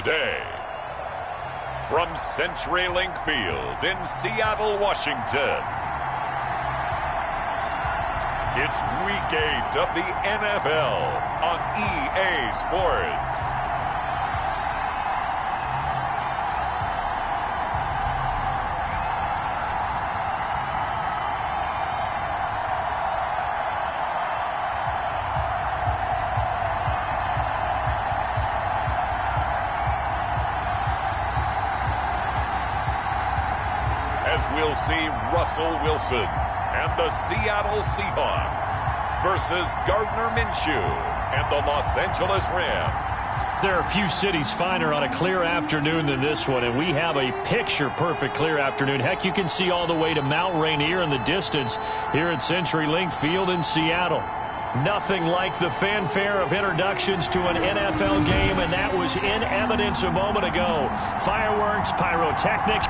today. From CenturyLink Field in Seattle, Washington, it's Week 8 of the NFL on EA Sports. As we'll see Russell Wilson and the Seattle Seahawks versus Gardner Minshew and the Los Angeles Rams. There are a few cities finer on a clear afternoon than this one, and we have a picture-perfect clear afternoon. Heck, you can see all the way to Mount Rainier in the distance here at CenturyLink Field in Seattle. Nothing like the fanfare of introductions to an NFL game, and that was in evidence a moment ago. Fireworks, pyrotechnics.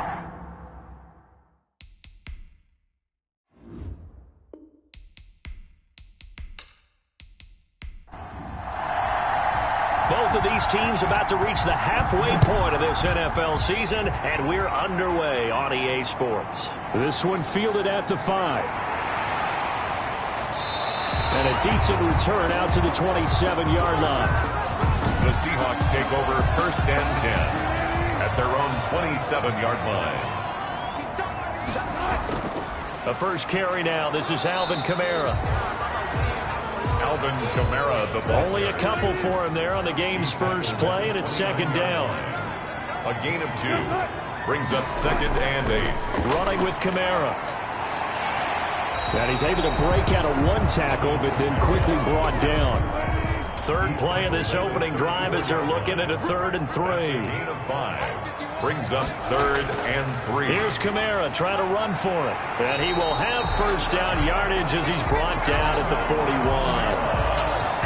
Both of these teams about to reach the halfway point of this NFL season, and we're underway on EA Sports. This one fielded at the 5. And a decent return out to the 27-yard line. The Seahawks take over 1st and 10 at their own 27-yard line. The first carry now. This is Alvin Kamara. Alvin Kamara, the ball Only a couple for him there on the game's first play, and it's 2nd down. A gain of 2 brings up 2nd and 8. Running with Kamara. And he's able to break out of one tackle, but then quickly brought down. Third play of this opening drive as they're looking at a 3rd and 3. Gain of 5 brings up 3rd and 3. Here's Kamara trying to run for it. And he will have first down yardage as he's brought down at the 41.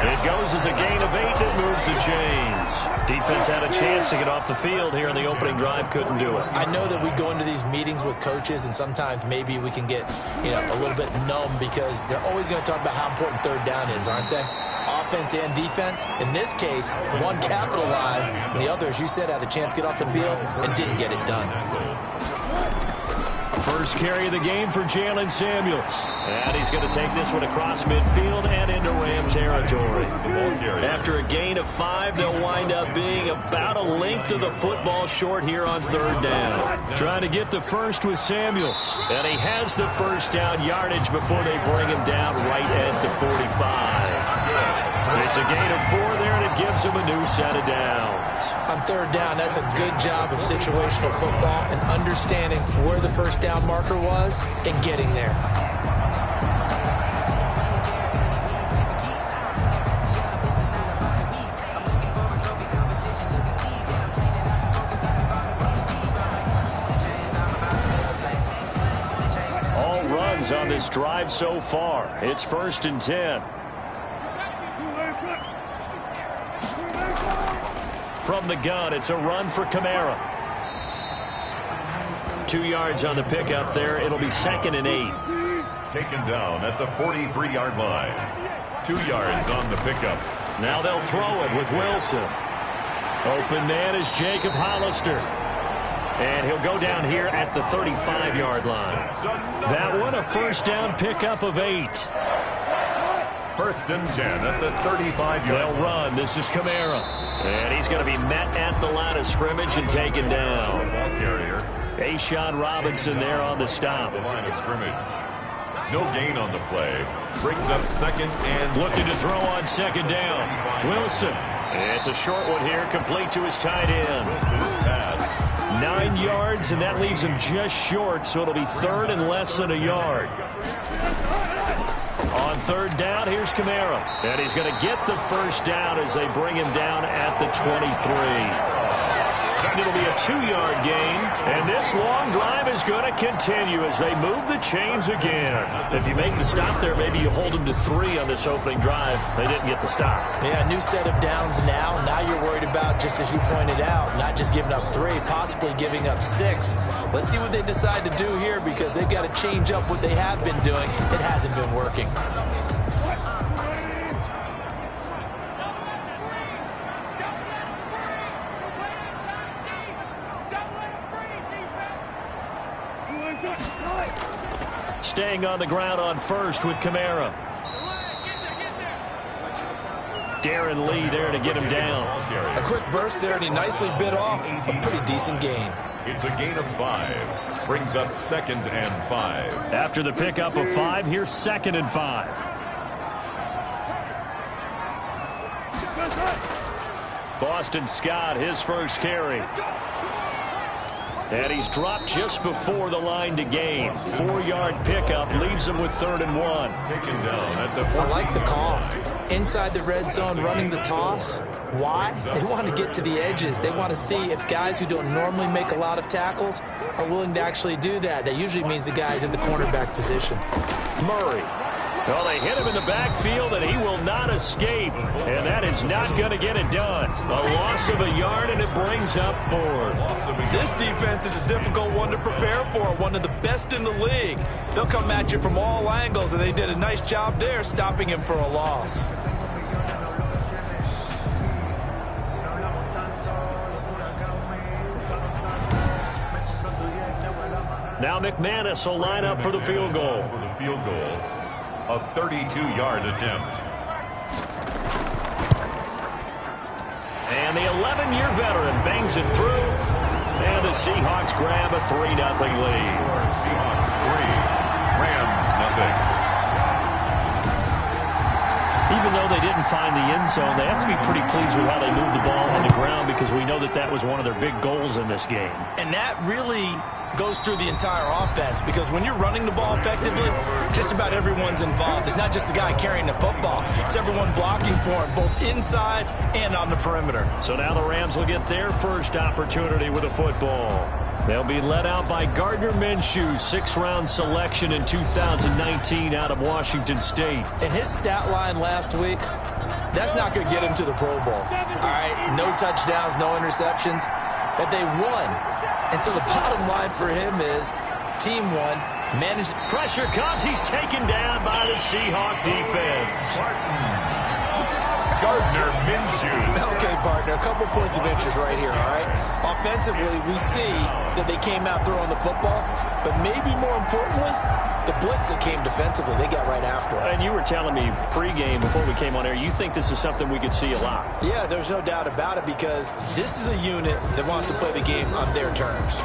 It goes as a gain of 8 that moves the chains. Defense had a chance to get off the field here in the opening drive, couldn't do it. I know that we go into these meetings with coaches, and sometimes maybe we can get, a little bit numb because they're always going to talk about how important 3rd down is, aren't they? Offense and defense. In this case, one capitalized, and the other, as you said, had a chance to get off the field and didn't get it done. First carry of the game for Jalen Samuels. And he's going to take this one across midfield and into Ram territory. After a gain of 5, they'll wind up being about a length of the football short here on 3rd down. Trying to get the first with Samuels. And he has the first down yardage before they bring him down right at the 45. It's a gain of 4 there, and it gives him a new set of downs. On 3rd down, that's a good job of situational football and understanding where the first down marker was and getting there. All runs on this drive so far. It's 1st and 10. From the gun, it's a run for Kamara. 2 yards on the pickup there. It'll be 2nd and 8. Taken down at the 43-yard line. 2 yards on the pickup. Now they'll throw it with Wilson. Open man is Jacob Hollister. And he'll go down here at the 35-yard line. That one, a first down pickup of 8. 1st and 10 at the 35-yard line. They'll run. This is Kamara. And he's going to be met at the line of scrimmage and taken down. Ashawn Robinson there on the stop. The line of scrimmage. No gain on the play. Brings up 2nd and looking to throw on 2nd down. Wilson. It's a short one here, complete to his tight end. Wilson's pass. 9 yards, and that leaves him just short, so it'll be 3rd and less than a yard. On 3rd down, here's Kamara. And he's going to get the first down as they bring him down at the 23. And it'll be a 2-yard gain. And this long drive is going to continue as they move the chains again. If you make the stop there, maybe you hold them to 3 on this opening drive. They didn't get the stop. Yeah, new set of downs now. Now you're worried about, just as you pointed out, not just giving up 3, possibly giving up 6. Let's see what they decide to do here because they've got to change up what they have been doing. It hasn't been working. Staying on the ground on first with Kamara. Darren Lee there to get him down. A quick burst there, and he nicely bit off a pretty decent gain. It's a gain of 5. Brings up 2nd and 5. After the pickup of 5, here's 2nd and 5. Boston Scott, his first carry. And he's dropped just before the line to gain. 4-yard pickup leaves him with 3rd and 1. Taken down at the I like the call. Inside the red zone, running the toss. Why? They want to get to the edges. They want to see if guys who don't normally make a lot of tackles are willing to actually do that. That usually means the guy's at the cornerback position. Murray. Well, they hit him in the backfield, and he will not escape. And that is not going to get it done. A loss of a yard, and it brings up 4th. This defense is a difficult one to prepare for, one of the best in the league. They'll come at you from all angles, and they did a nice job there stopping him for a loss. Now McManus will line up for the field goal. A 32-yard attempt. And the 11-year veteran bangs it through. And the Seahawks grab a 3-0 lead. Seahawks 3, Rams 0. Even though they didn't find the end zone, they have to be pretty pleased with how they moved the ball on the ground, because we know that that was one of their big goals in this game. And that really goes through the entire offense, because when you're running the ball effectively, just about everyone's involved. It's not just the guy carrying the football. It's everyone blocking for him, both inside and on the perimeter. So now the Rams will get their first opportunity with a football. They'll be led out by Gardner Minshew, 6th-round selection in 2019 out of Washington State. And his stat line last week, that's not going to get him to the Pro Bowl. All right, no touchdowns, no interceptions, but they won. And so the bottom line for him is team won, managed. Pressure comes. He's taken down by the Seahawk defense. Gardner Minshew. Okay, partner, a couple points of interest right here, all right? Offensively, we see that they came out throwing the football, but maybe more importantly, the blitz that came defensively, they got right after it. And you were telling me pregame before we came on air, you think this is something we could see a lot. Yeah, there's no doubt about it, because this is a unit that wants to play the game on their terms.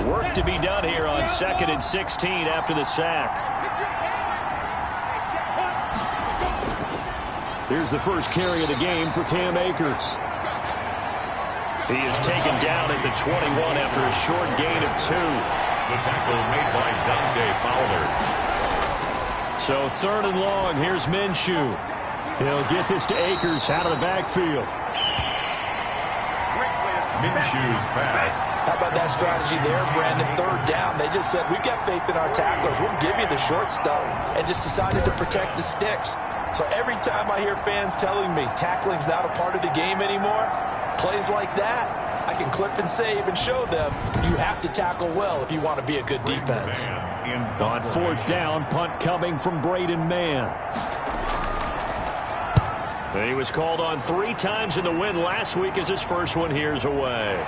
Work to be done here on 2nd and 16 after the sack. Here's the first carry of the game for Cam Akers. He is taken down at the 21 after a short gain of 2. The tackle made by Dante Fowler. So 3rd and long, here's Minshew. He'll get this to Akers out of the backfield. Minshew's pass. How about that strategy there, Brandon? 3rd down. They just said, we've got faith in our tacklers. We'll give you the short stuff, and just decided to protect the sticks. So every time I hear fans telling me tackling's not a part of the game anymore, plays like that, I can clip and save and show them you have to tackle well if you want to be a good defense. On 4th down, punt coming from Braden Mann. He was called on 3 times in the win last week, as his first one here's away.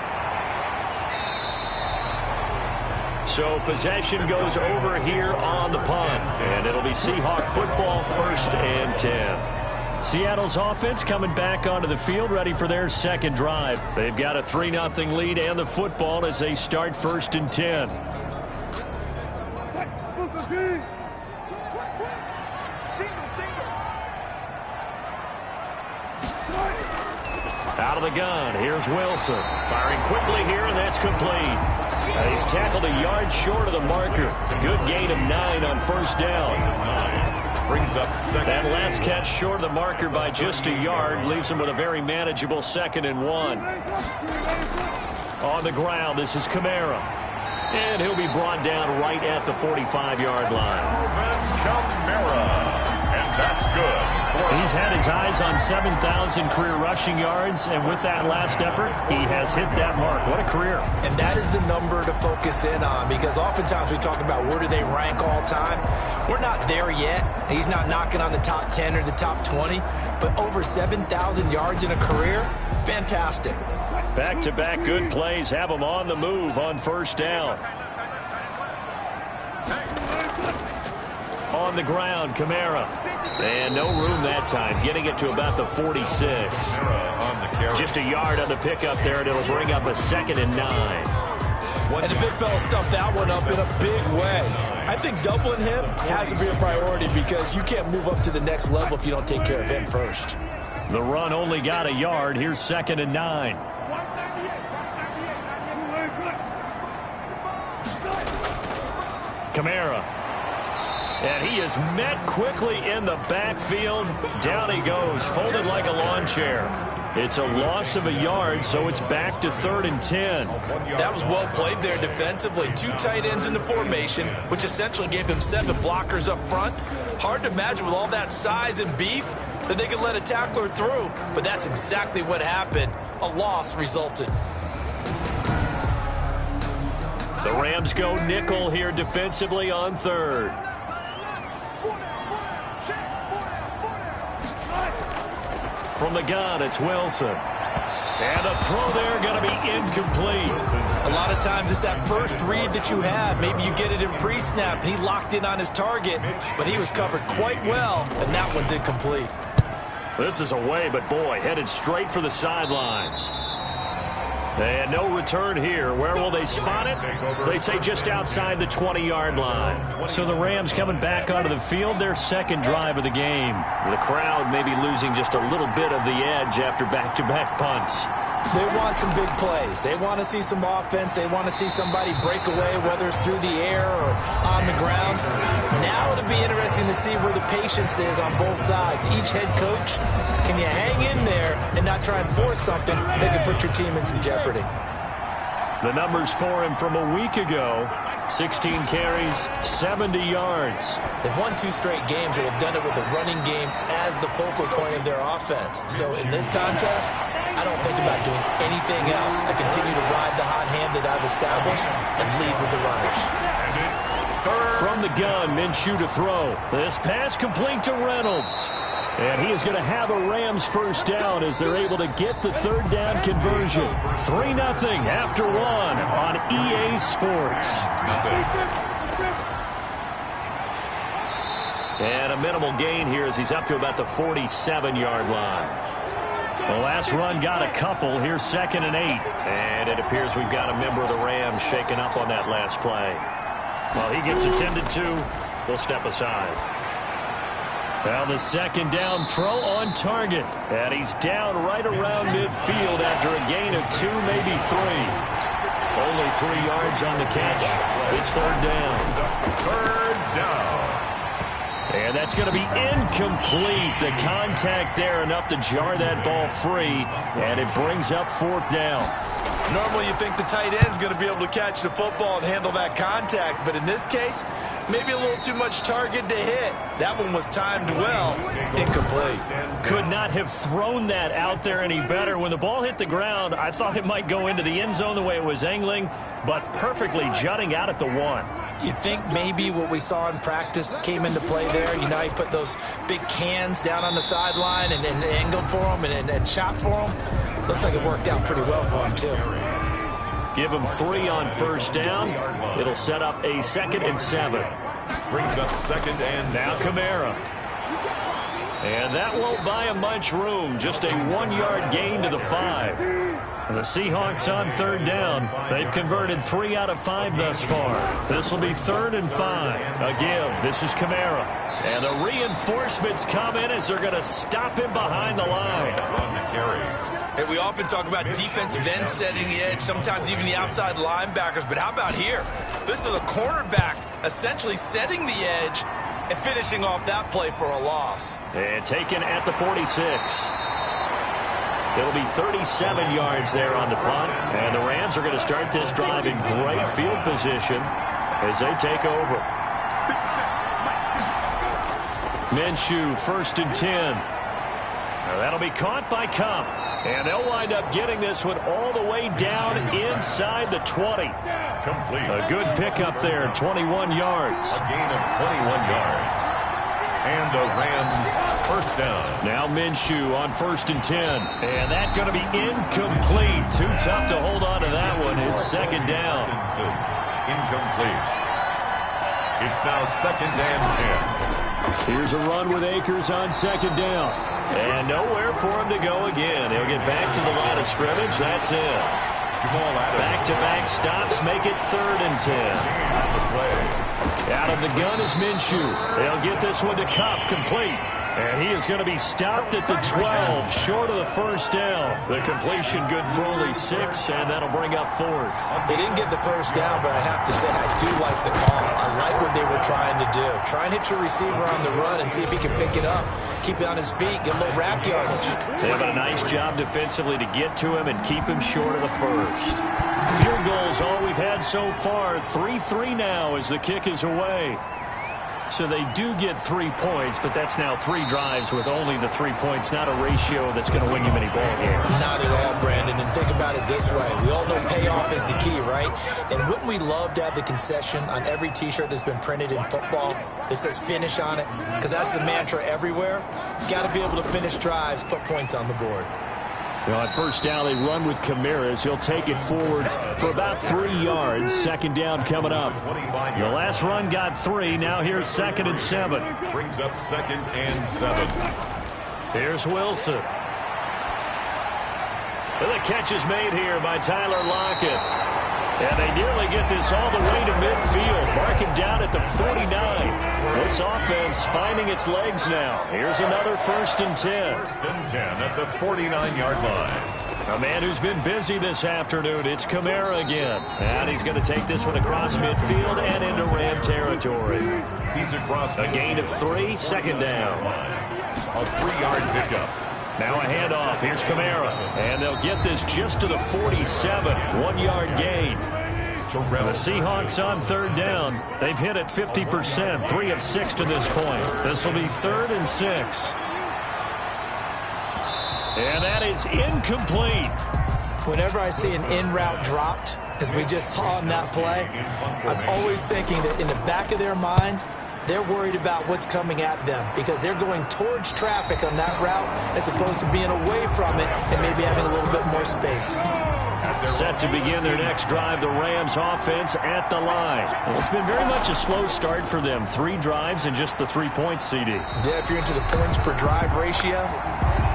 So possession goes over here on the punt, and it'll be Seahawk football, 1st and 10. Seattle's offense coming back onto the field, ready for their second drive. They've got a 3-0 lead and the football as they start 1st and 10. Out of the gun, here's Wilson. Firing quickly here, and that's complete. He's tackled a yard short of the marker. Good gain of 9 on 1st down. Brings up 2nd. That last catch short of the marker by just a yard leaves him with a very manageable 2nd and 1. On the ground, this is Kamara. And he'll be brought down right at the 45-yard line. Kamara. And that's good. He's had his eyes on 7,000 career rushing yards, and with that last effort, he has hit that mark. What a career. And that is the number to focus in on, because oftentimes we talk about where do they rank all time. We're not there yet. He's not knocking on the top 10 or the top 20, but over 7,000 yards in a career, fantastic. Back-to-back good plays have him on the move on first down. On the ground, Kamara. And no room that time, getting it to about the 46. Just a yard on the pickup there, and it'll bring up a 2nd and 9. And the big fella stuffed that one up in a big way. I think doubling him has to be a priority because you can't move up to the next level if you don't take care of him first. The run only got a yard. Here's 2nd and 9. Kamara. And he is met quickly in the backfield. Down he goes, folded like a lawn chair. It's a loss of a yard, so it's back to 3rd and 10. That was well played there defensively. 2 tight ends in the formation, which essentially gave him 7 blockers up front. Hard to imagine with all that size and beef that they could let a tackler through, but that's exactly what happened. A loss resulted. The Rams go nickel here defensively on 3rd. From the gun, it's Wilson. And the throw there going to be incomplete. A lot of times it's that first read that you have. Maybe you get it in pre-snap. He locked in on his target, but he was covered quite well, and that one's incomplete. This is away, but boy, headed straight for the sidelines. And no return here. Where will they spot it? They say just outside the 20-yard line. So the Rams coming back onto the field, their 2nd drive of the game. The crowd may be losing just a little bit of the edge after back-to-back punts. They want some big plays. They want to see some offense. They want to see somebody break away, whether it's through the air or on the ground. Now it'll be interesting to see where the patience is on both sides. Each head coach, can you hang in there and not try and force something that could put your team in some jeopardy? The numbers for him from a week ago, 16 carries, 70 yards. They've won 2 straight games, and they've done it with the running game as the focal point of their offense. So in this contest, I don't think about doing anything else. I continue to ride the hot hand that I've established and lead with the runners. From the gun, Minshew to throw. This pass complete to Reynolds. And he is going to have a Rams first down as they're able to get the 3rd down conversion. 3-0 after 1 on EA Sports. And a minimal gain here as he's up to about the 47-yard line. The last run got a couple. Here's 2nd and 8. And it appears we've got a member of the Rams shaken up on that last play. While he gets attended to, we'll step aside. Well, the 2nd down throw on target. And he's down right around midfield after a gain of 2, maybe 3. Only 3 yards on the catch. It's 3rd down. 3rd down. And that's going to be incomplete. The contact there enough to jar that ball free. And it brings up 4th down. Normally you think the tight end's going to be able to catch the football and handle that contact. But in this case, maybe a little too much target to hit. That one was timed well. Incomplete. Could not have thrown that out there any better. When the ball hit the ground, I thought it might go into the end zone the way it was angling, but perfectly jutting out at the 1. You think maybe what we saw in practice came into play there? You know, he put those big cans down on the sideline and angled for them and shot for them. Looks like it worked out pretty well for him, too. Give him 3 on first down. It'll set up a 2nd and 7. Brings up 2nd and now 7. Kamara. And that won't buy him much room. Just a 1-yard gain to the 5. And the Seahawks on 3rd down. They've converted 3 out of 5 thus far. This will be 3rd and 5. A give. This is Kamara. And the reinforcements come in as they're going to stop him behind the line. On the carry. Hey, we often talk about defensive ends setting the edge, sometimes even the outside linebackers. But how about here? This is a cornerback essentially setting the edge and finishing off that play for a loss. And taken at the 46. It'll be 37 yards there on the punt. And the Rams are going to start this drive in great field position as they take over. Minshew, 1st and 10. Now that'll be caught by Cup. And they'll wind up getting this one all the way down inside the 20. Complete. A good pickup there, 21 yards. A gain of 21 yards. And a Rams first down. Now Minshew on 1st and 10. And that's going to be incomplete. Too tough to hold on to that one. It's 2nd down. Incomplete. It's now 2nd and 10. Here's a run with Akers on 2nd down. And nowhere for him to go again. He'll get back to the line of scrimmage. That's it. Back-to-back stops make it 3rd and 10. Out of the gun is Minshew. They'll get this one to Kupp, complete. And he is going to be stopped at the 12, short of the 1st down. The completion good for only 6, and that'll bring up 4th. They didn't get the 1st down, but I have to say I do like the call. I like what they were trying to do. Try and hit your receiver on the run and see if he can pick it up. Keep it on his feet, get a little rack yardage. They have a nice job defensively to get to him and keep him short of the 1st. Field goals all we've had so far. 3-3 now as the kick is away. So they do get 3 points, but that's now 3 drives with only the 3 points, not a ratio that's going to win you many ball games. Not at all, Brandon. And think about it this way. We all know payoff is the key, right? And wouldn't we love to have the concession on every T-shirt that's been printed in football that says finish on it? Because that's the mantra everywhere. Got to be able to finish drives, put points on the board. Well, at 1st down, they run with Kamara. He'll take it forward for about 3 yards. 2nd down coming up. The last run got 3. Now here's 2nd and 7. Brings up 2nd and 7. Here's Wilson. And the catch is made here by Tyler Lockett. And they nearly get this all the way to midfield. Mark him down at the 49. This offense finding its legs now. Here's another 1st and 10. 1st and 10 at the 49-yard line. A man who's been busy this afternoon. It's Kamara again. And he's going to take this one across midfield and into Ram territory. He's across a gain of 3, 2nd down. A 3-yard pickup. Now a handoff. Here's Kamara. And they'll get this just to the 47. 1-yard gain. The Seahawks on 3rd down. They've hit it 50%. 3 of 6 to this point. This will be 3rd and 6. And that is incomplete. Whenever I see an in-route dropped, as we just saw in that play, I'm always thinking that in the back of their mind, they're worried about what's coming at them because they're going towards traffic on that route as opposed to being away from it and maybe having a little bit more space. Set to begin their next drive, the Rams offense at the line. Well, it's been very much a slow start for them. 3 drives and just the 3 points, CD. Yeah, if you're into the points per drive ratio,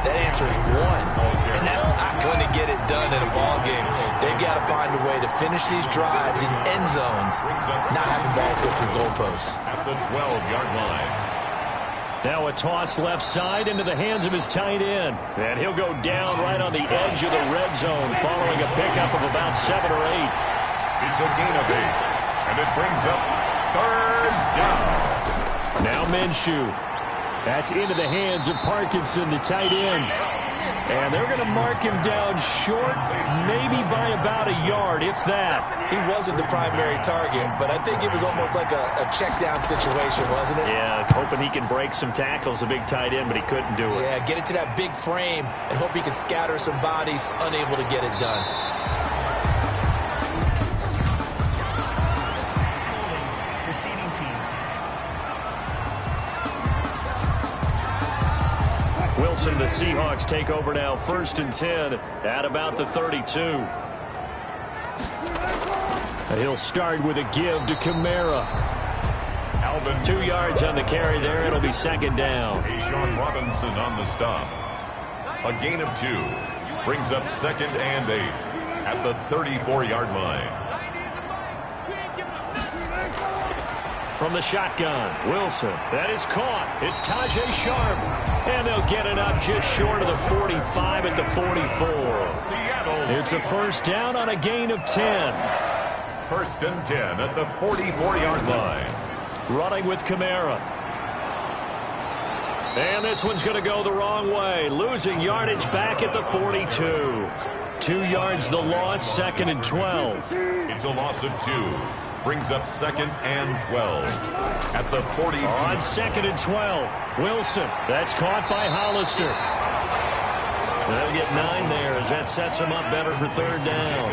that answer is 1. And that's not going to get it done in a ball game. They've got to find a way to finish these drives in end zones, not having balls go through goalposts. At the 12-yard line. Now a toss left side into the hands of his tight end. And he'll go down right on the edge of the red zone following a pickup of about 7 or 8. It's a gain of 8. And it brings up 3rd down. Now Minshew. That's into the hands of Parkinson, the tight end. And they're going to mark him down short, maybe by about a yard, if that. He wasn't the primary target, but I think it was almost like a check-down situation, wasn't it? Yeah, hoping he can break some tackles, a big tight end, but he couldn't do it. Yeah, get it to that big frame and hope he can scatter some bodies, unable to get it done. Receiving team. Wilson, the Seahawks take over now, 1st and 10 at about the 32. He'll start with a give to Kamara. 2 yards on the carry there. It'll be 2nd down. Sean Robinson on the stop. A gain of 2. Brings up 2nd and 8 at the 34-yard line. From the shotgun, Wilson. That is caught. It's Tajay Sharp. And they'll get it up just short of the 45 at the 44. It's a 1st down on a gain of 10. 1st and 10 at the 44-yard line. Running with Kamara. And this one's going to go the wrong way. Losing yardage back at the 42. 2 yards the loss, 2nd and 12. It's a loss of 2. Brings up 2nd and 12 at the 40. On 2nd and 12, Wilson. That's caught by Hollister. They'll get 9 there as that sets them up better for third down.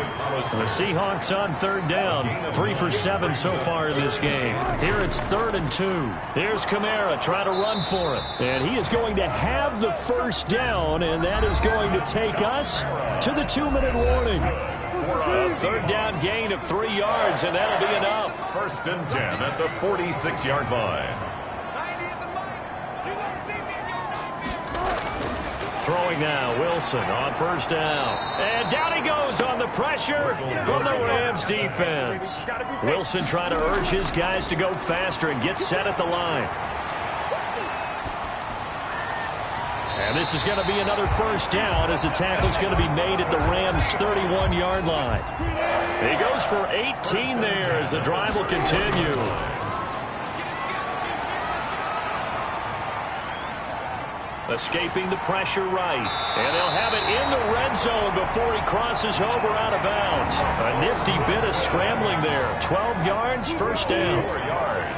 The Seahawks on third down, 3 for 7 so far in this game. Here it's 3rd and 2. Here's Kamara trying to run for it. And he is going to have the first down, and that is going to take us to the 2-minute warning. A third down gain of 3 yards, and that'll be enough. 1st and 10 at the 46-yard line. Throwing now, Wilson on first down. And down he goes on the pressure from the Rams defense. Wilson trying to urge his guys to go faster and get set at the line. And this is going to be another first down as the tackle's going to be made at the Rams' 31-yard line. He goes for 18 there as the drive will continue. Escaping the pressure right. And they'll have it in the red zone before he crosses over out of bounds. A nifty bit of scrambling there. 12 yards, first down. 4 yards.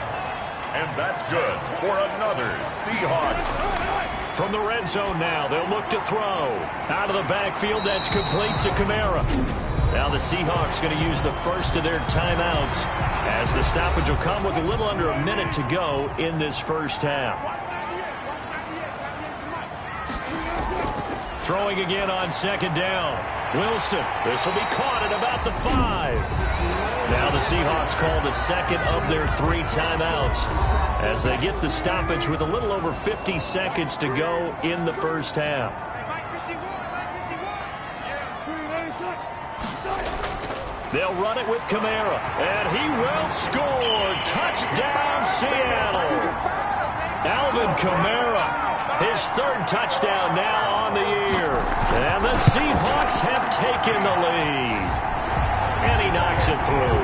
And that's good for another Seahawks. From the red zone now, they'll look to throw. Out of the backfield, that's complete to Kamara. Now the Seahawks going to use the first of their timeouts as the stoppage will come with a little under a minute to go in this first half. Throwing again on second down. Wilson. This will be caught at about the 5. Now the Seahawks call the second of their 3 timeouts as they get the stoppage with a little over 50 seconds to go in the first half. They'll run it with Kamara, and he will score. Touchdown, Seattle. Alvin Kamara. His 3rd touchdown now on the year. And the Seahawks have taken the lead. And he knocks it through.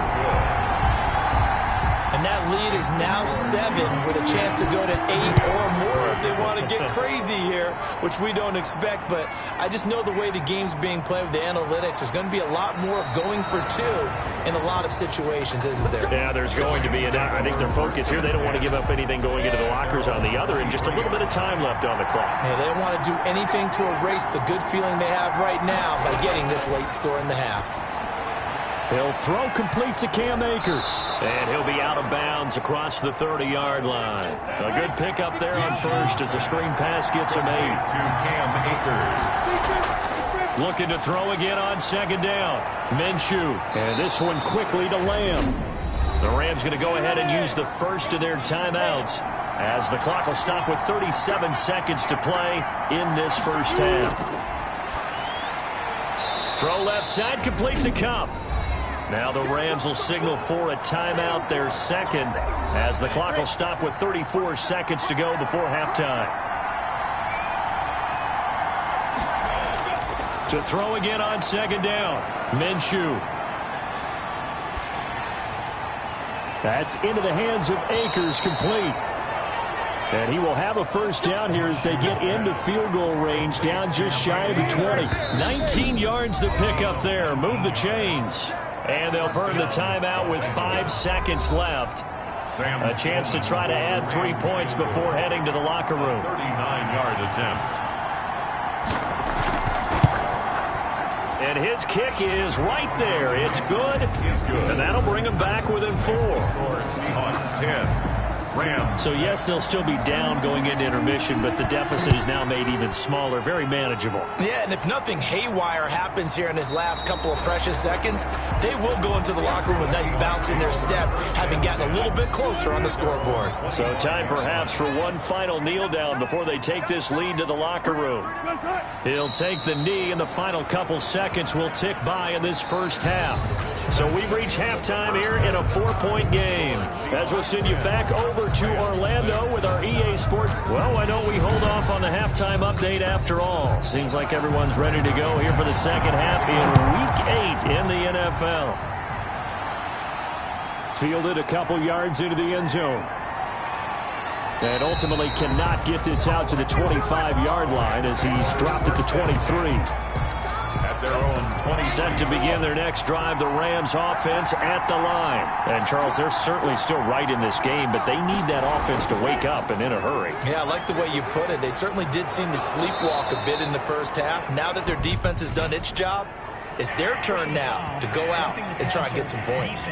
And that lead is now 7 with a chance to go to 8 or more if they want to get crazy here, which we don't expect. But I just know the way the game's being played with the analytics, there's going to be a lot more of going for 2 in a lot of situations, isn't there? Yeah, there's going to be. And I think their focus here, they don't want to give up anything going into the lockers on the other, and just a little bit of time left on the clock. Yeah, they don't want to do anything to erase the good feeling they have right now by getting this late score in the half. He'll throw complete to Cam Akers. And he'll be out of bounds across the 30-yard line. A good pickup there on first as the screen pass gets him 8. To Cam Akers. Looking to throw again on second down. Minshew. And this one quickly to Lamb. The Rams going to go ahead and use the first of their timeouts as the clock will stop with 37 seconds to play in this first half. Throw left side complete to Kupp. Now the Rams will signal for a timeout, their second, as the clock will stop with 34 seconds to go before halftime. To throw again on second down, Minshew. That's into the hands of Akers, complete. And he will have a first down here as they get into field goal range, down just shy of the 20. 19 yards to pick up there. Move the chains. And they'll burn the timeout with 5 seconds left. A chance to try to add 3 points before heading to the locker room. 39-yard attempt. And his kick is right there. It's good. And that'll bring him back within 4. Seahawks 10. Rams. So, yes, they'll still be down going into intermission, but the deficit is now made even smaller, very manageable. Yeah, and if nothing haywire happens here in his last couple of precious seconds, they will go into the locker room with a nice bounce in their step, having gotten a little bit closer on the scoreboard. So time perhaps for one final kneel down before they take this lead to the locker room. He'll take the knee, and the final couple seconds will tick by in this first half. So we reach halftime here in a 4-point game. As we'll send you back over to Orlando with our EA Sports. Well, why don't we hold off on the halftime update after all? Seems like everyone's ready to go here for the second half in Week 8 in the NFL. Fielded a couple yards into the end zone. And ultimately cannot get this out to the 25-yard line as he's dropped at the 23. At at their own 20. Set to begin their next drive, the Rams offense at the line. And, Charles, they're certainly still right in this game, but they need that offense to wake up and in a hurry. Yeah, I like the way you put it. They certainly did seem to sleepwalk a bit in the first half. Now that their defense has done its job, it's their turn now to go out and try and get some points.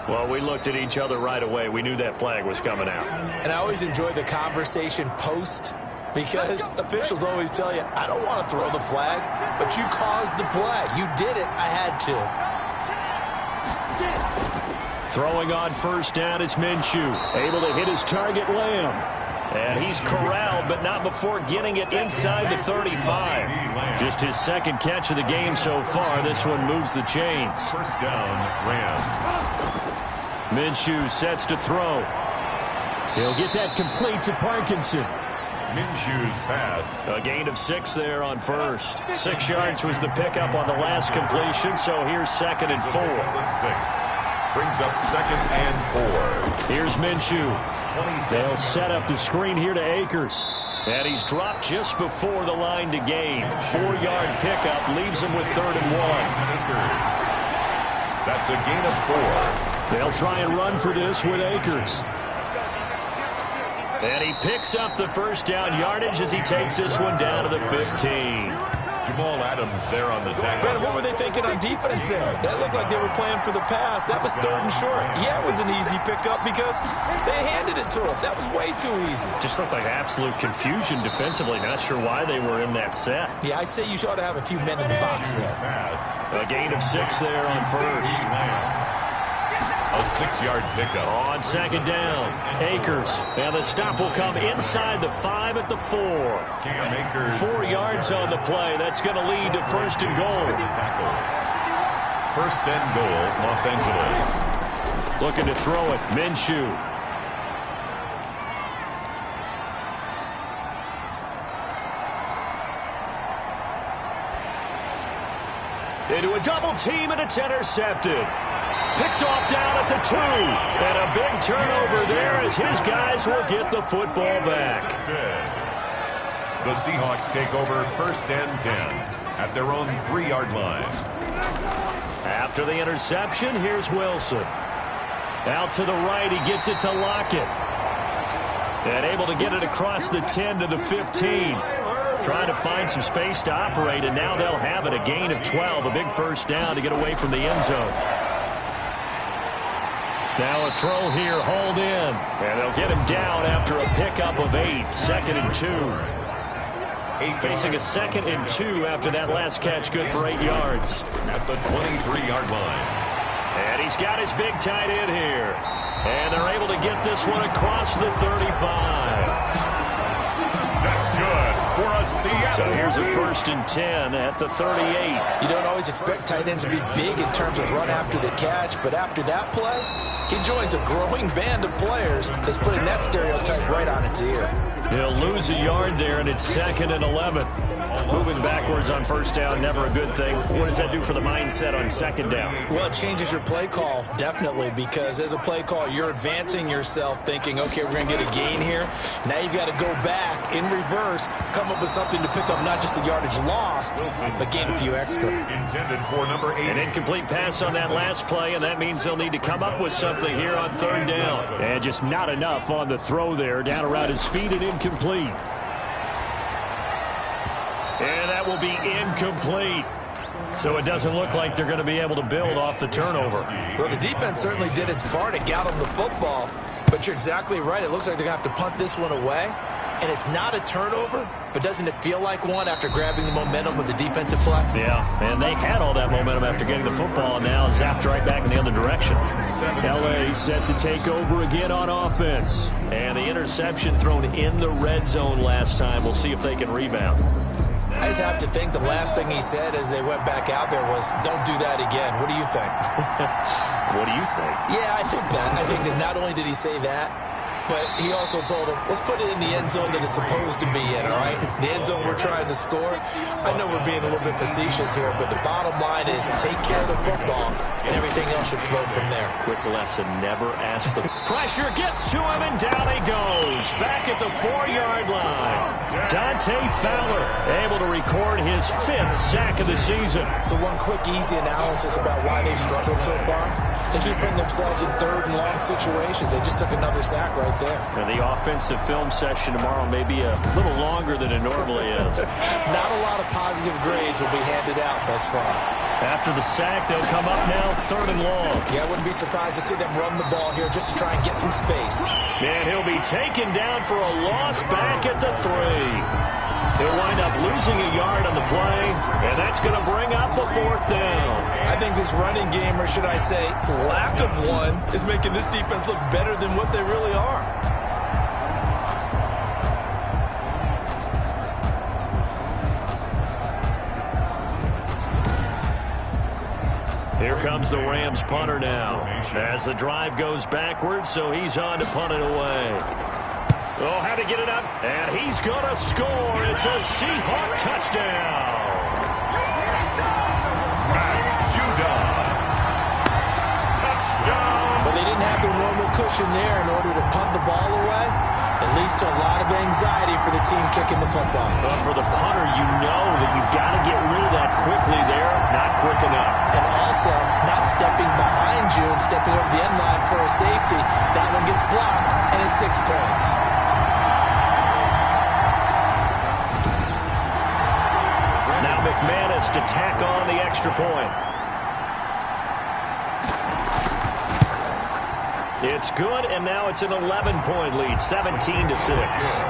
Well, we looked at each other right away. We knew that flag was coming out. And I always enjoy the conversation post, because officials always tell you, I don't want to throw the flag, but you caused the play. You did it. I had to. Throwing on first down is Minshew. Able to hit his target, Lamb. And he's corralled, but not before getting it inside the 35. Just his second catch of the game so far. This one moves the chains. First down, Rams. Minshew sets to throw. He'll get that complete to Parkinson. Minshew's pass. A gain of 6 there on first. 6 yards was the pickup on the last completion, so here's 2nd and 4. 6. Brings up 2nd and 4. Here's Minshew. They'll set up the screen here to Akers. And he's dropped just before the line to gain. 4-yard pickup leaves him with 3rd and 1. That's a gain of 4. They'll try and run for this with Akers. And he picks up the first down yardage as he takes this one down to the 15. Jamal Adams there on the tackle. Brandon, what were they thinking on defense there? That looked like they were playing for the pass. That was 3rd and short. Yeah, it was an easy pickup because they handed it to him. That was way too easy. Just looked like absolute confusion defensively. Not sure why they were in that set. Yeah, I'd say you ought to have a few men in the box there. A gain of 6 there on first. A 6-yard pickup. On 2nd down, Akers. And the stop will come inside the 5 at the 4. 4 yards on the play. That's going to lead to 1st and goal. 1st and goal, Los Angeles. Looking to throw it, Minshew. Into a double team, and it's intercepted. Picked off down at the 2. And a big turnover there as his guys will get the football back. The Seahawks take over 1st and 10 at their own 3-yard line. After the interception, here's Wilson. Out to the right, he gets it to Lockett. And able to get it across the 10 to the 15. Trying to find some space to operate, and now they'll have it. A gain of 12, a big first down to get away from the end zone. Now a throw here, hauled in. And they'll get him down after a pickup of 8. 2nd and 2. Facing a 2nd and 2 after that last catch, good for 8 yards. At the 23-yard line. And he's got his big tight end here. And they're able to get this one across the 35. That's good for a Seattle. So here's a 1st and 10 at the 38. You don't always expect tight ends to be big in terms of run after the catch, but after that play, he joins a growing band of players that's putting that stereotype right on its ear. He'll lose a yard there, and it's 2nd and 11. Moving backwards on first down, never a good thing. What does that do for the mindset on 2nd down? Well, it changes your play call, definitely, because as a play call, you're advancing yourself thinking, okay, we're going to get a gain here. Now you've got to go back in reverse, come up with something to pick up not just the yardage lost, but gain a few extra. Intended for number 8. An incomplete pass on that last play, and that means they'll need to come up with something here on 3rd down. And just not enough on the throw there, down around his feet and incomplete. And that will be incomplete. So it doesn't look like they're going to be able to build off the turnover. Well, the defense certainly did its part to get them the football, but you're exactly right. It looks like they're going to have to punt this one away. And it's not a turnover, but doesn't it feel like one after grabbing the momentum with the defensive play? Yeah, and they had all that momentum after getting the football, and now zapped right back in the other direction. L.A. set to take over again on offense. And the interception thrown in the red zone last time. We'll see if they can rebound. I just have to think the last thing he said as they went back out there was, don't do that again. What do you think? What do you think? Yeah, I think that. I think that not only did he say that, but he also told him, let's put it in the end zone that it's supposed to be in, all right? The end zone we're trying to score. I know we're being a little bit facetious here, but the bottom line is take care of the football, and everything else should flow from there. Quick lesson, never ask the pressure gets to him, and down he goes. Back at the 4-yard line. Dante Fowler able to record his 5th sack of the season. So one quick, easy analysis about why they've struggled so far. They keep putting themselves in 3rd and long situations. They just took another sack right there. And the offensive film session tomorrow may be a little longer than it normally is. Not a lot of positive grades will be handed out thus far. After the sack, they'll come up now 3rd and long. Yeah, I wouldn't be surprised to see them run the ball here just to try and get some space. And he'll be taken down for a loss back at the 3. He'll wind up losing a yard on the play, and that's going to bring up a 4th down. I think this running game, or should I say lack of one, is making this defense look better than what they really are. Here comes the Rams punter now as the drive goes backwards, so he's on to punt it away. Oh, how to get it up, and he's going to score. It's a Seahawk touchdown. Touchdown. But they didn't have their normal cushion there in order to punt the ball away. It leads to a lot of anxiety for the team kicking the football. But for the punter, you know that you've got to get rid of that quickly there, not quick enough. And also, not stepping behind you and stepping over the end line for a safety. That one gets blocked, and it's 6 points. Now McManus to tack on the extra point. It's good, and now it's an 11-point lead, 17-6.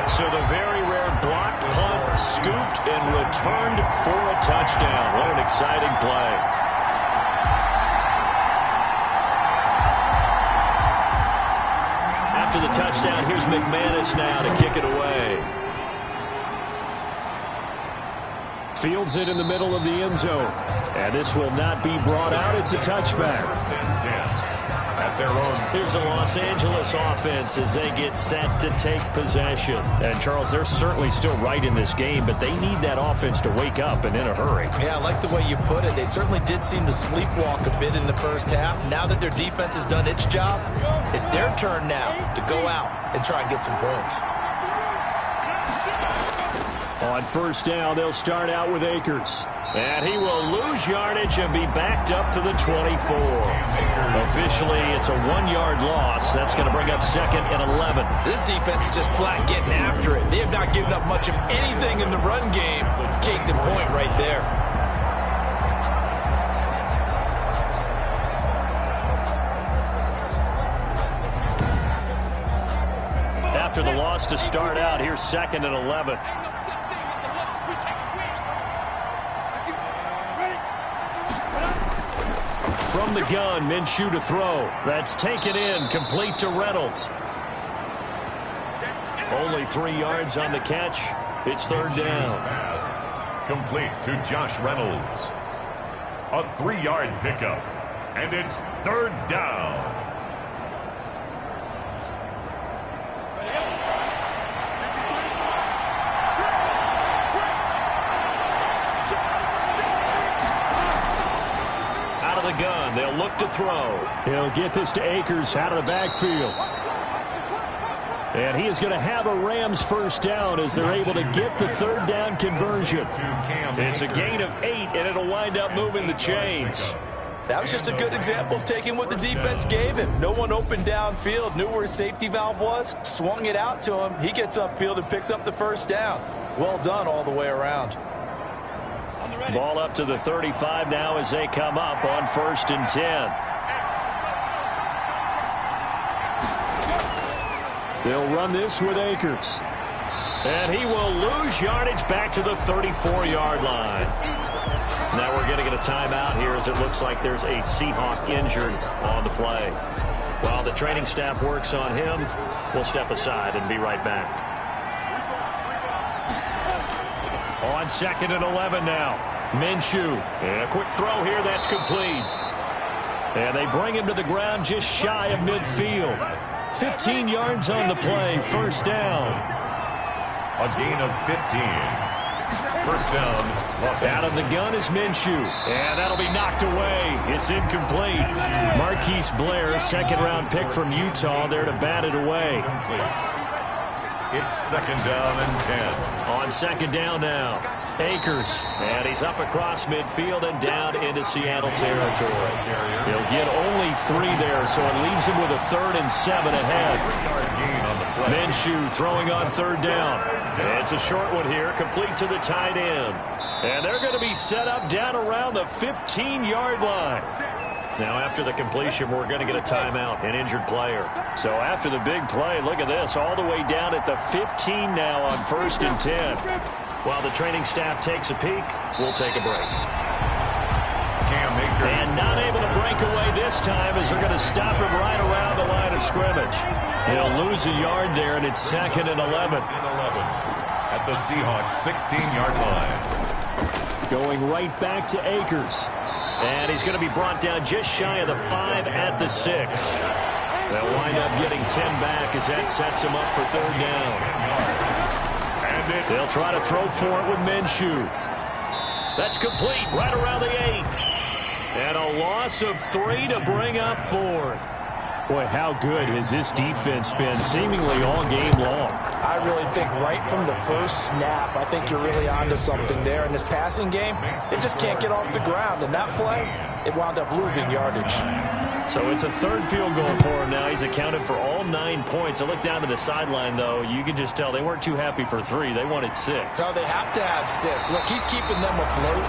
So the very rare block punt scooped and returned for a touchdown. What an exciting play. After the touchdown, here's McManus now to kick it away. Fields it in the middle of the end zone. And this will not be brought out. It's a touchback. At their own. Here's a Los Angeles offense as they get set to take possession. And, Charles, they're certainly still right in this game, but they need that offense to wake up and in a hurry. Yeah, I like the way you put it. They certainly did seem to sleepwalk a bit in the first half. Now that their defense has done its job, it's their turn now to go out and try and get some points. On 1st down, they'll start out with Akers. And he will lose yardage and be backed up to the 24. Officially, it's a 1-yard loss. That's going to bring up 2nd and 11. This defense is just flat getting after it. They have not given up much of anything in the run game. Case in point right there. After the loss to start out, here's 2nd and 11. From the gun, Minshew to throw. That's taken in, complete to Reynolds. Only 3 yards on the catch. It's 3rd down. Pass complete to Josh Reynolds. A 3-yard pickup, and it's 3rd down. The gun. They'll look to throw. He'll get this to Akers out of the backfield. And he is going to have a Rams 1st down as they're able to get the 3rd down conversion. It's a gain of 8, and it'll wind up moving the chains. That was just a good example of taking what the defense gave him. No one open downfield, knew where his safety valve was, swung it out to him. He gets upfield and picks up the 1st down. Well done all the way around. Ball up to the 35 now as they come up on 1st and 10. They'll run this with Akers. And he will lose yardage back to the 34-yard line. Now we're going to get a timeout here as it looks like there's a Seahawk injured on the play. While the training staff works on him, we'll step aside and be right back. On 2nd and 11 now. Minshew. And a quick throw here. That's complete. And they bring him to the ground just shy of midfield. 15 yards on the play. First down. A gain of 15. First down. Out of the gun is Minshew. And that'll be knocked away. It's incomplete. Marquise Blair, second-round pick from Utah, there to bat it away. It's second down and 10. On second down now, Akers. And he's up across midfield and down into Seattle territory. He'll get only 3 there, so it leaves him with a 3rd and 7 ahead. Minshew throwing on third down. It's a short one here, complete to the tight end. And they're going to be set up down around the 15-yard line. Now, after the completion, we're going to get a timeout, an injured player. So after the big play, look at this, all the way down at the 15 now on 1st and 10. While the training staff takes a peek, we'll take a break. And not able to break away this time as they're going to stop him right around the line of scrimmage. He'll lose a yard there, and it's 2nd and 11. At the Seahawks 16-yard line. Going right back to Akers. And he's going to be brought down just shy of the 5 at the 6. They'll wind up getting 10 back as that sets him up for 3rd down. And they'll try to throw for it with Minshew. That's complete right around the 8. And a loss of 3 to bring up 4th. Boy, how good has this defense been seemingly all game long? I really think right from the first snap, I think you're really onto something there. In this passing game, they just can't get off the ground. And that play, it wound up losing yardage. So it's a 3rd field goal for him now. He's accounted for all 9 points. I look down to the sideline, though. You can just tell they weren't too happy for 3. They wanted 6. No, they have to have 6. Look, he's keeping them afloat,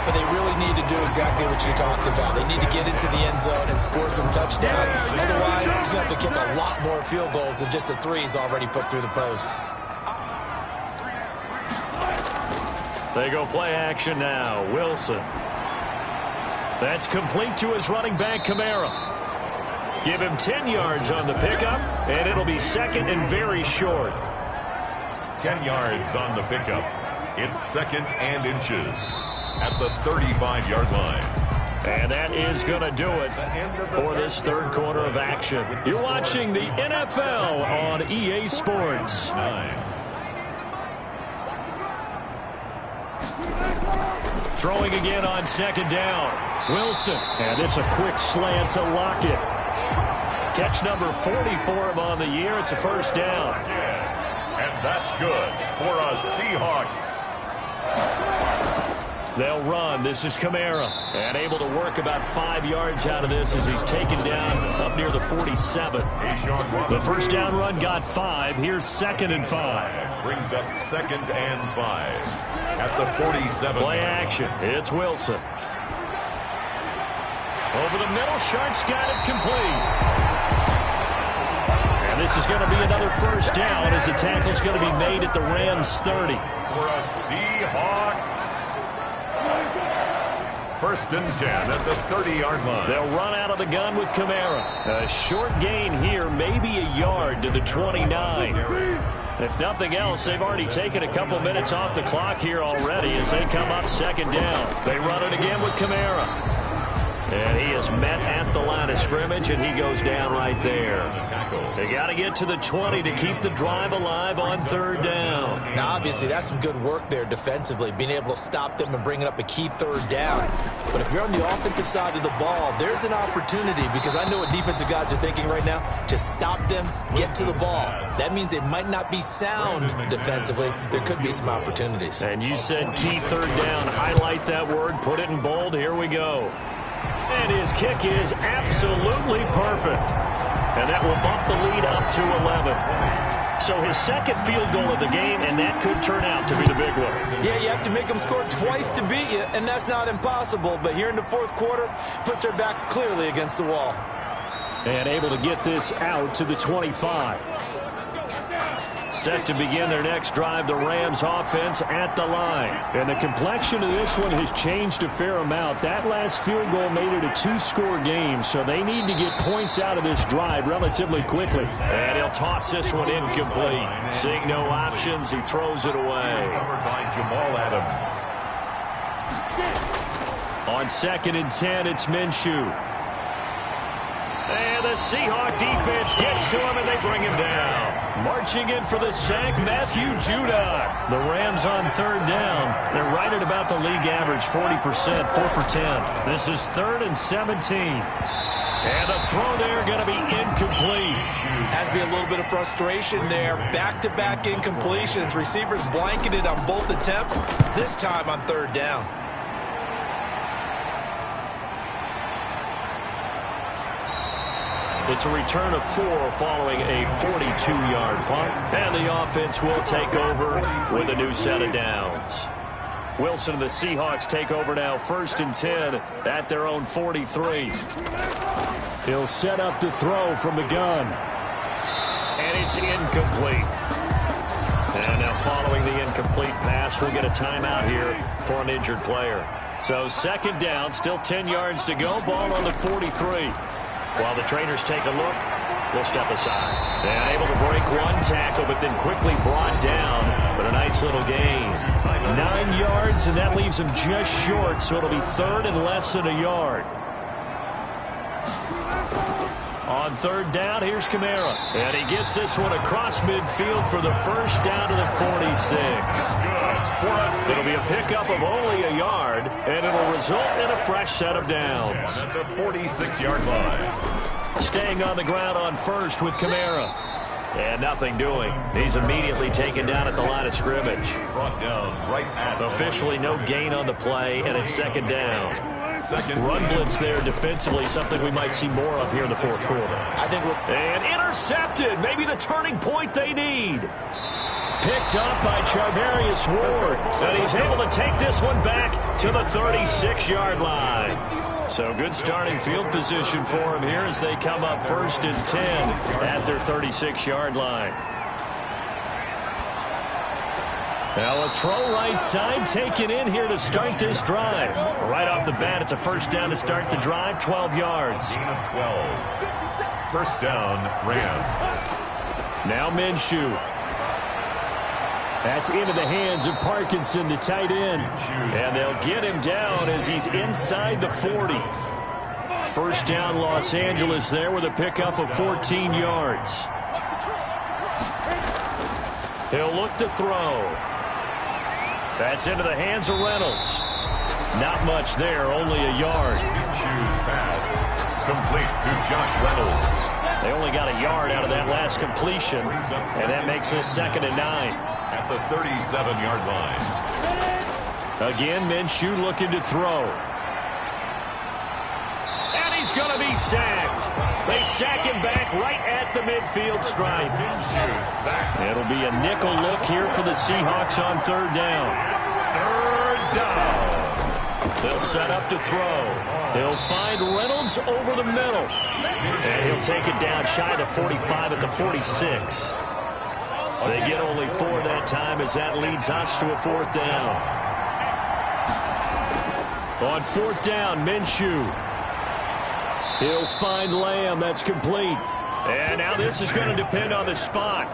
but they really need to do exactly what you talked about. They need to get into the end zone and score some touchdowns. Otherwise, he's going to have to kick a lot more field goals than just the 3 he's already put through the post. They go play action now. Wilson. That's complete to his running back, Kamara. Give him 10 yards on the pickup, and it'll be 2nd and very short. 10 yards on the pickup. It's 2nd and inches at the 35-yard line. And that is going to do it for this 3rd quarter of action. You're watching the NFL on EA Sports. 9. Throwing again on 2nd down. Wilson. And it's a quick slant to Lockett. Catch number 40 for him on the year. It's a 1st down. And that's good for a Seahawks. They'll run. This is Kamara. And able to work about 5 yards out of this as he's taken down up near the 47. The 1st down run got 5. Here's 2nd and 5. Brings up 2nd and 5 at the 47. Play action. It's Wilson. Over the middle. Sharp's got it complete. And this is going to be another 1st down as the tackle's going to be made at the Rams 30. For a Seahawks. 1st and 10 at the 30-yard line. They'll run out of the gun with Kamara. A short gain here, maybe a yard to the 29. If nothing else, they've already taken a couple minutes off the clock here already as they come up 2nd down. They run it again with Kamara. And he is met at the line of scrimmage, and he goes down right there. They got to get to the 20 to keep the drive alive on 3rd down. Now, obviously, that's some good work there defensively, being able to stop them and bringing up a key 3rd down. But if you're on the offensive side of the ball, there's an opportunity, because I know what defensive guys are thinking right now. Just stop them, get to the ball. That means they might not be sound defensively. There could be some opportunities. And you said key 3rd down. Highlight that word, put it in bold. Here we go. And his kick is absolutely perfect. And that will bump the lead up to 11. So his 2nd field goal of the game, and that could turn out to be the big one. Yeah, you have to make them score twice to beat you, and that's not impossible. But here in the 4th quarter, puts their backs clearly against the wall. And able to get this out to the 25. Set to begin their next drive, the Rams offense at the line. And the complexion of this one has changed a fair amount. That last field goal made it a 2-score game, so they need to get points out of this drive relatively quickly. And he'll toss this one incomplete. Seeing no options, he throws it away. Covered by Jamal Adams. On 2nd and 10, it's Minshew. And the Seahawks defense gets to him, and they bring him down. Marching in for the sack, Matthew Judah. The Rams on third down. They're right at about the league average, 40%, 4 for 10. This is 3rd and 17. And the throw there going to be incomplete. Has to be a little bit of frustration there. Back-to-back incompletions. Receivers blanketed on both attempts, this time on third down. It's a return of 4 following a 42-yard punt. And the offense will take over with a new set of downs. Wilson and the Seahawks take over now, 1st and 10 at their own 43. He'll set up to throw from the gun. And it's incomplete. And now following the incomplete pass, we'll get a timeout here for an injured player. So 2nd down, still 10 yards to go, ball on the 43. While the trainers take a look, we'll step aside. And able to break one tackle, but then quickly brought down. But a nice little gain. 9 yards, and that leaves him just short, so it'll be 3rd and less than a yard. On 3rd down, here's Kamara. And he gets this one across midfield for the first down to the 46. It'll be a pickup of only a yard, and it'll result in a fresh set of downs. At the 46-yard line. Staying on the ground on 1st with Kamara. And nothing doing. He's immediately taken down at the line of scrimmage. Brought down right at Officially no gain on the play, and it's 2nd down. Run blitz there defensively, something we might see more of here in the 4th quarter. And intercepted, maybe the turning point they need. Picked up by Charvarius Ward, and he's able to take this one back to the 36-yard line. So good starting field position for him here as they come up 1st and 10 at their 36-yard line. Now a throw right side taken in here to start this drive. Right off the bat, it's a 1st down to start the drive, 12 yards. 12. 1st down, Rams. Now Minshew. That's into the hands of Parkinson, the tight end. And they'll get him down as he's inside the 40. 1st down, Los Angeles there with a pickup of 14 yards. He'll look to throw. That's into the hands of Reynolds. Not much there, only a yard. Minshew's pass complete to Josh Reynolds. They only got a yard out of that last completion, and that makes this 2nd and 9. At the 37-yard line. Again, Minshew looking to throw. And he's going to be sacked. They sack him back right at the midfield stripe. It'll be a nickel look here for the Seahawks on 3rd down. 3rd down. They'll set up to throw. He'll find Reynolds over the middle. And he'll take it down shy of the 45 at the 46. They get only 4 that time as that leads us to a 4th down. On 4th down, Minshew. He'll find Lamb. That's complete. And now this is going to depend on the spot.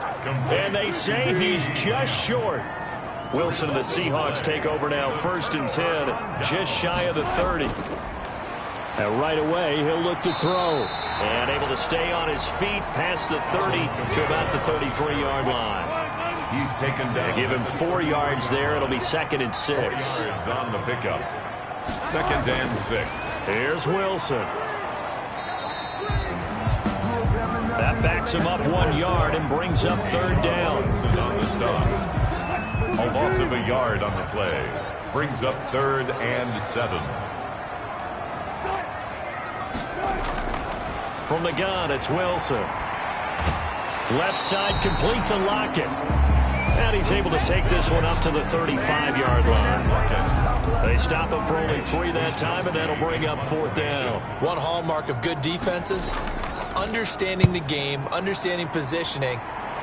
And they say he's just short. Wilson and the Seahawks take over now, 1st and 10, just shy of the 30. And right away, he'll look to throw. And able to stay on his feet past the 30 to about the 33-yard line. He's taken down. They give him 4 yards there. It'll be 2nd and 6. Yards on the pickup. 2nd and 6. Here's Wilson. That backs him up 1 yard and brings up 3rd down. On the stop. A loss of a yard on the play. Brings up 3rd and 7. From the gun, it's Wilson. Left side complete to Lockett. And he's able to take this one up to the 35-yard line. They stop him for only 3 that time, and that'll bring up 4th down. One hallmark of good defenses is understanding the game, understanding positioning,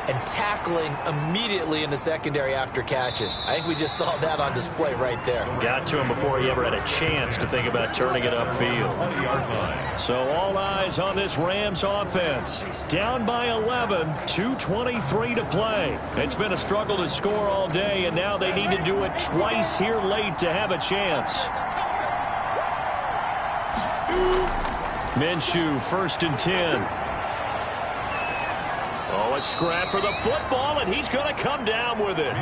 and tackling immediately in the secondary after catches. I think we just saw that on display right there. Got to him before he ever had a chance to think about turning it upfield. So all eyes on this Rams offense. Down by 11, 2:23 to play. It's been a struggle to score all day, and now they need to do it twice here late to have a chance. Minshew, 1st and 10. Oh, a scrap for the football, and he's going to come down with it.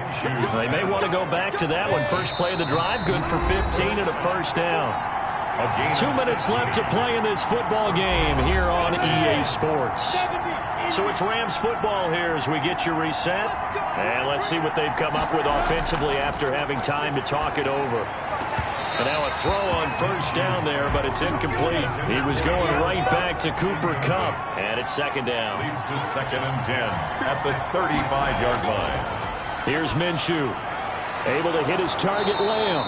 They may want to go back to that one. First play of the drive, good for 15 and a 1st down. 2 minutes left to play in this football game here on EA Sports. So it's Rams football here as we get you reset. And let's see what they've come up with offensively after having time to talk it over. And now a throw on 1st down there, but it's incomplete. He was going right back to Cooper Kupp, and it's 2nd down. Leads to 2nd and 10 at the 35-yard line. Here's Minshew, able to hit his target, Lamb.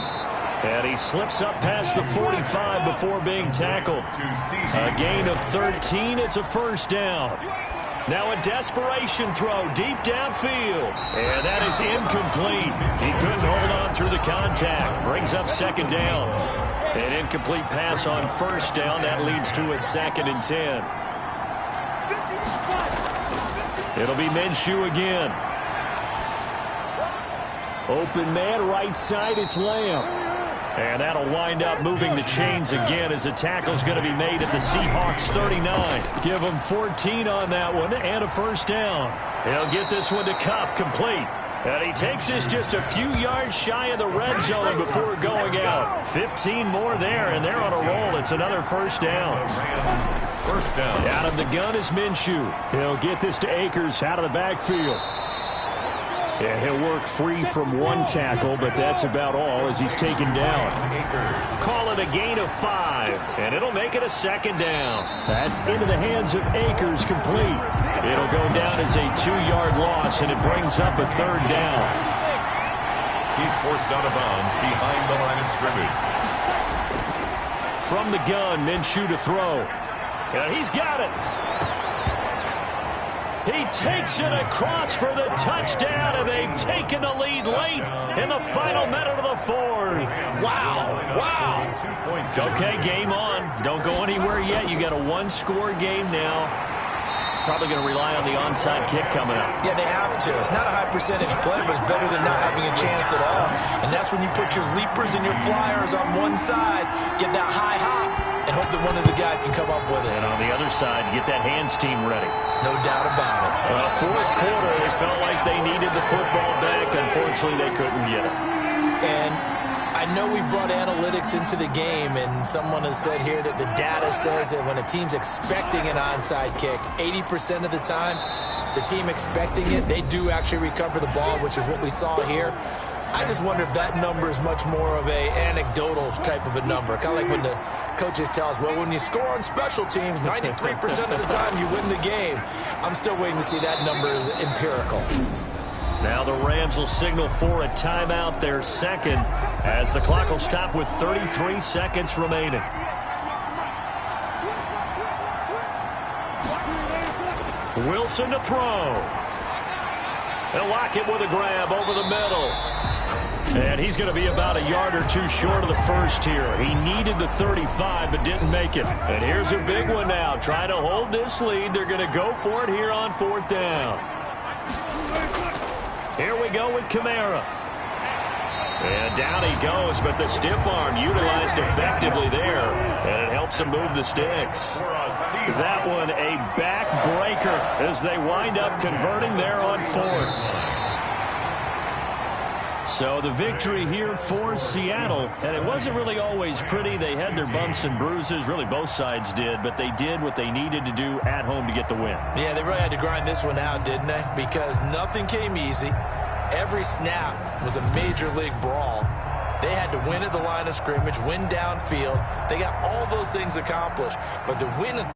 And he slips up past the 45 before being tackled. A gain of 13. It's a 1st down. Now a desperation throw deep downfield. And that is incomplete. He couldn't hold on through the contact. Brings up 2nd down. An incomplete pass on 1st down. That leads to a 2nd and 10. It'll be Minshew again. Open man, right side, it's Lamb. And that'll wind up moving the chains again as a tackle's going to be made at the Seahawks 39. Give them 14 on that one and a 1st down. He'll get this one to Kupp, complete. And he takes this just a few yards shy of the red zone before going out. 15 more there, and they're on a roll. It's another 1st down. 1st down. Out of the gun is Minshew. He'll get this to Akers out of the backfield. Yeah, he'll work free from one tackle, but that's about all as he's taken down. Call it a gain of 5, and it'll make it a 2nd down. That's into the hands of Akers, complete. It'll go down as a 2-yard loss, and it brings up a 3rd down. He's forced out of bounds behind the line of scrimmage. From the gun, Minshew to throw. And he's got it. He takes it across for the touchdown, and they've taken the lead late in the final minute of the 4th. Wow. Okay, game on. Don't go anywhere yet. You got a 1-score game now. Probably going to rely on the onside kick coming up. Yeah, they have to. It's not a high percentage play, but it's better than not having a chance at all. And that's when you put your leapers and your flyers on one side, get that high hop, and hope that one of the guys can come up with it. And on the other side, get that hands team ready. No doubt about it. Well, 4th quarter, they felt like they needed the football back. Unfortunately, they couldn't get it. And I know we brought analytics into the game, and someone has said here that the data says that when a team's expecting an onside kick, 80% of the time, the team expecting it, they do actually recover the ball, which is what we saw here. I just wonder if that number is much more of a anecdotal type of a number. Kind of like when the coaches tell us, well, when you score on special teams, 93% of the time you win the game. I'm still waiting to see that number is empirical. Now the Rams will signal for a timeout, their 2nd, as the clock will stop with 33 seconds remaining. Wilson to throw. And Lockett with a grab over the middle. And he's going to be about a yard or 2 short of the 1st here. He needed the 35, but didn't make it. And here's a big one now. Trying to hold this lead. They're going to go for it here on 4th down. Here we go with Kamara. And down he goes, but the stiff arm utilized effectively there. And it helps him move the sticks. That one a backbreaker as they wind up converting there on 4th. So the victory here for Seattle, and it wasn't really always pretty. They had their bumps and bruises, really both sides did, but they did what they needed to do at home to get the win. Yeah, they really had to grind this one out, didn't they? Because nothing came easy. Every snap was a major league brawl. They had to win at the line of scrimmage, win downfield. They got all those things accomplished, but to win